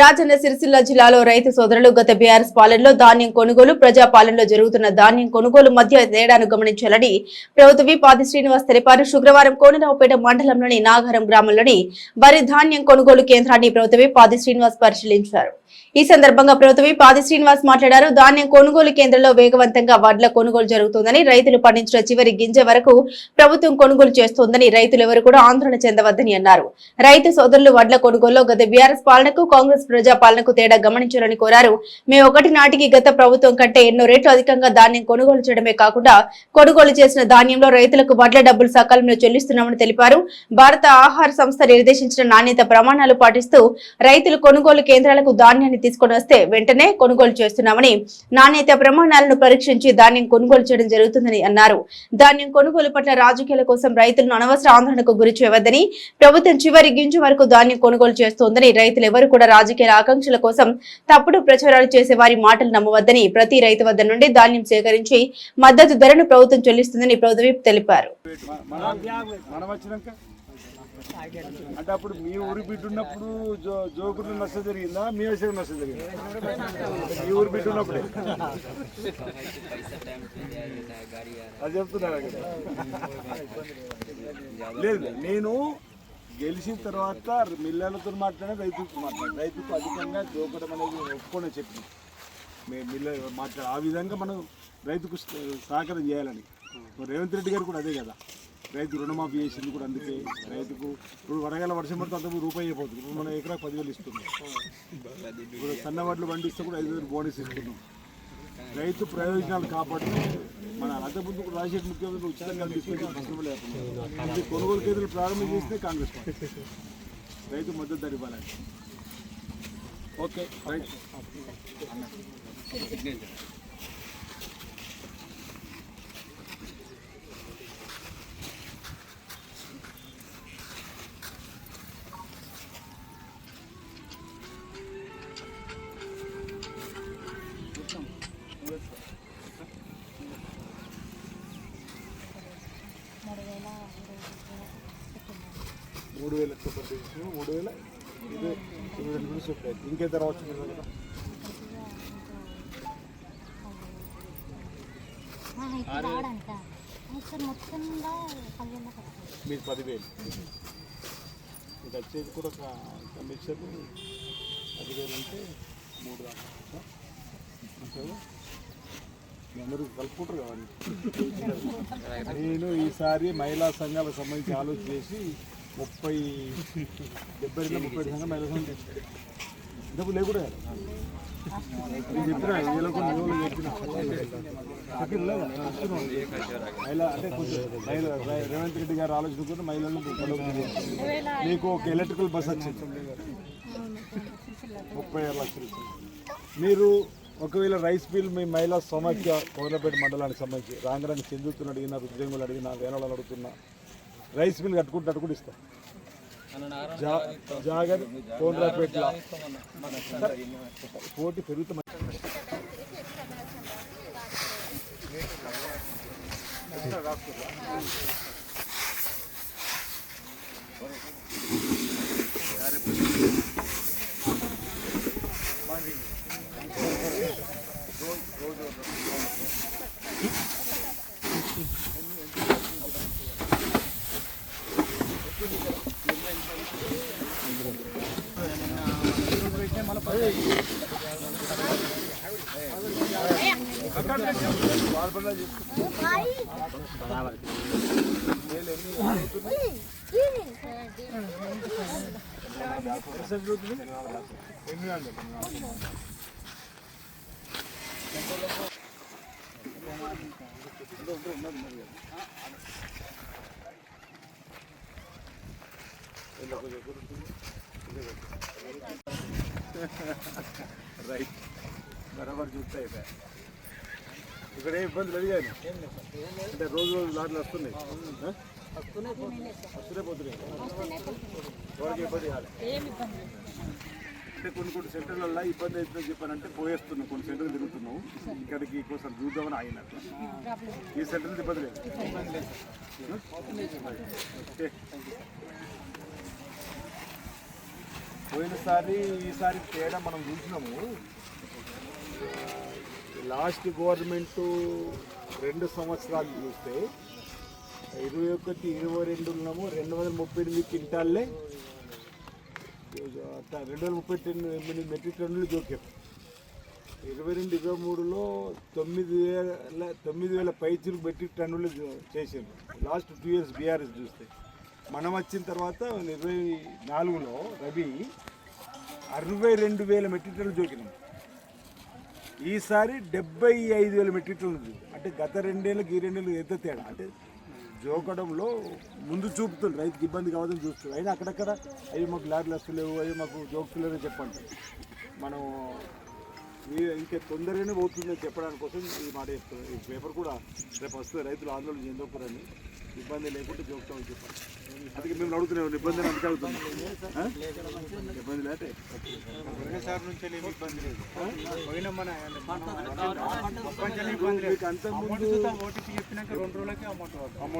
రాజన్న సిరిసిల్ల జిల్లాలో రైతు సోదరులు గత బీఆర్ఎస్ పాలనలో ధాన్యం కొనుగోలు ప్రజా పాలనలో జరుగుతున్న ధాన్యం కొనుగోలు మధ్య తేడాను గమనించాలని ప్రభుత్వ విప్ ఆది శ్రీనివాస్ తెలిపారు. శుక్రవారం కోనరావుపేట మండలంలోని నాగారం గ్రామంలోని వరి ధాన్యం కొనుగోలు కేంద్రాన్ని ప్రభుత్వ విప్ ఆది శ్రీనివాస్ పరిశీలించారు. ఈ సందర్భంగా ప్రభుత్వ విప్ ఆది శ్రీనివాస్ మాట్లాడారు. ధాన్యం కొనుగోలు కేంద్రంలో వేగవంతంగా వడ్ల కొనుగోలు జరుగుతుందని, రైతులు పండించిన చివరి గింజ వరకు ప్రభుత్వం కొనుగోలు చేస్తోందని, రైతులు ఎవరు కూడా ఆందోళన చెందవద్దని అన్నారు. రైతు సోదరులు వడ్ల కొనుగోలులో గత బీఆర్ఎస్ పాలనకు కాంగ్రెస్ ప్రజా పాలనకు తేడా గమనించాలని కోరారు. మే 1 నాటికి గత ప్రభుత్వం కంటే ఎన్నో రెట్లు అధికంగా ధాన్యం కొనుగోలు చేయడమే కాకుండా కొనుగోలు చేసిన ధాన్యంలో రైతులకు వడ్ల డబ్బులు సకాలంలో చెల్లిస్తున్నామని తెలిపారు. భారత ఆహార సంస్థ నిర్దేశించిన నాణ్యత ప్రమాణాలు పాటిస్తూ రైతులు కొనుగోలు కేంద్రాలకు ధాన్యాన్ని తీసుకొని వస్తే వెంటనే కొనుగోలు చేస్తున్నామని, నాణ్యత ప్రమాణాలను పరీక్షించి ధాన్యం కొనుగోలు చేయడం జరుగుతుందని అన్నారు. ధాన్యం కొనుగోలు పట్ల రాజకీయాల కోసం రైతులను అనవసర ఆందోళనకు గురి చేయవద్దని, ప్రభుత్వం చివరి గింజ వరకు ధాన్యం కొనుగోలు చేస్తోందని, రైతులు ఎవరు కూడా రాజకీయ ఆకాంక్షల కోసం తప్పుడు ప్రచారాలు చేసే వారి మాటలు నమ్మవద్దని, ప్రతి రైతు వద్ద నుండి ధాన్యం సేకరించి మద్దతు ధరను ప్రభుత్వం చెల్లిస్తుందని ప్రభుత్వ విప్ తెలిపారు. అంటే అప్పుడు మీ ఊరి బిడ్డ ఉన్నప్పుడు జోకులు నష్టం జరిగిందా, మీ విషయం నష్టం జరిగిందా? మీ ఊరి బిడ్డ ఉన్నప్పుడే అది చెప్తున్నారు కదా. లేదు, నేను గెలిచిన తర్వాత మిల్లర్లతో మాట్లాడే రైతులతో మాట్లాడాను. రైతుకు అధికంగా జోకడం అనేది ఒప్పుకొని చెప్పింది. మేము మిల్లర్ మాట్లాడ ఆ విధంగా మనం రైతుకు సహకారం చేయాలని. రేవంత్ రెడ్డి గారు కూడా అదే కదా, రైతు రుణమాఫీ చేసింది కూడా అందుకే. రైతుకు ఇప్పుడు వరగాల వర్షం పడితే అంతకు రూపాయి అయిపోతుంది. ఇప్పుడు మనం ఎకరా 10,000 ఇస్తున్నాం. ఇప్పుడు సన్న వడ్లు పండిస్తే కూడా 5,000 బోనస్ ఇస్తున్నాం. రైతు ప్రయోజనాలు కాపాడుతూ మన అంతకుముందు రాజశేఖర్ ముఖ్యమంత్రి ఉచితంగా తీసుకొని కొనుగోలు కేంద్రాలు ప్రారంభం చేస్తే కాంగ్రెస్ రైతు మద్దతు ధర ఇవ్వాలండి. Okay right. 3,000 3,000 ఇంకెంత రావచ్చు మీరు 10,000 ఇది వచ్చేది కూడా కమిషన్ 10,000 అంటే 3 అందరూ కలుపుకుంటారు కదండి. నేను ఈసారి మహిళా సంఘాలకు సంబంధించి ఆలోచన చేసి 70 సంఘం మహిళా సంఘం ఇంతకు లేకుండా చెప్పిన మహిళా అంటే కొంచెం రేవంత్ రెడ్డి గారు ఆలోచన కూడా మహిళలను మీకు ఒక ఎలక్ట్రికల్ బస్ వచ్చింది 36 లక్షలు. మీరు ఒకవేళ రైస్ మిల్ మీ మహిళా సమాఖ్య కోనరావుపేట మండలానికి సంబంధించి రాంగరాంగ్ చెందుతున్న అడిగిన, రుద్రంగులు అడిగిన, వేణాలను అడుగుతున్న రైస్ మిల్ కట్టుకుంటూ ఇస్తాం. జాగర్ కోనరావుపేట పోటీ పెరుగుతుంది. రైట్ బరాబర్ చూస్తాయి. ఇక్కడ ఏ ఇబ్బందులు అడిగాను అంటే రోజు లాట్లు వస్తున్నాయి, వస్తూనే పోతున్నాయి. ఎవరికి ఇబ్బంది కాదు అంటే కొన్ని సెంటర్లలో ఇబ్బంది అవుతుందని చెప్పానంటే పోయేస్తున్నాం. కొన్ని సెంటర్లు తిరుగుతున్నావు, ఇక్కడికి కోసం చూద్దామని ఆగినట్టు. ఈ సెంటర్లు ఇబ్బంది లేదు. ఓకే. పోయినసారి ఈసారి తేడా మనం చూసినాము. లాస్ట్ గవర్నమెంట్ 2 సంవత్సరాలు చూస్తే 21, 22 ఉన్నాము 238 క్వింటాల్లే 238 మెట్రిక్ టన్నులు జోకాం. 22, 23లో 9,000 పైచులు మెట్రిక్ టన్నులు చేసాము. లాస్ట్ 2 ఇయర్స్ బీఆర్ఎస్ చూస్తే. మనం వచ్చిన తర్వాత 24లో రబీ 62,000 మెట్రిక్ టన్నులు జోకినాం. ఈసారి 75,000 మెట్రిక్ టన్నులు. అంటే గత 2 ఏళ్ళకి ఈ 2 ఏళ్ళకి ఎంత తేడా అంటే జోకడంలో ముందు చూపుతుంది, రైతుకి ఇబ్బంది కావద్దని చూస్తుంది. అయినా అక్కడక్కడ అయ్యో మాకు లారీలు వస్తలేవు, అయ్యో మాకు జోకులేవు చెప్పండి. మనం ఇంకా తొందరగానే పోతుందని చెప్పడానికి కోసం ఈ మాట చెప్తున్నాం. ఈ పేపర్ కూడా రేపు వస్తుంది, రైతులు ఆందోళన చెందకూడదని, ఇబ్బంది లేకుంటే జోకుతామని చెప్పండి. అందుకే మేము అడుగుతున్నాం, ఇబ్బంది అందుకే అడుగుతున్నాం. ఇబ్బంది లేటే మీకు అంతకుముందు అమౌంట్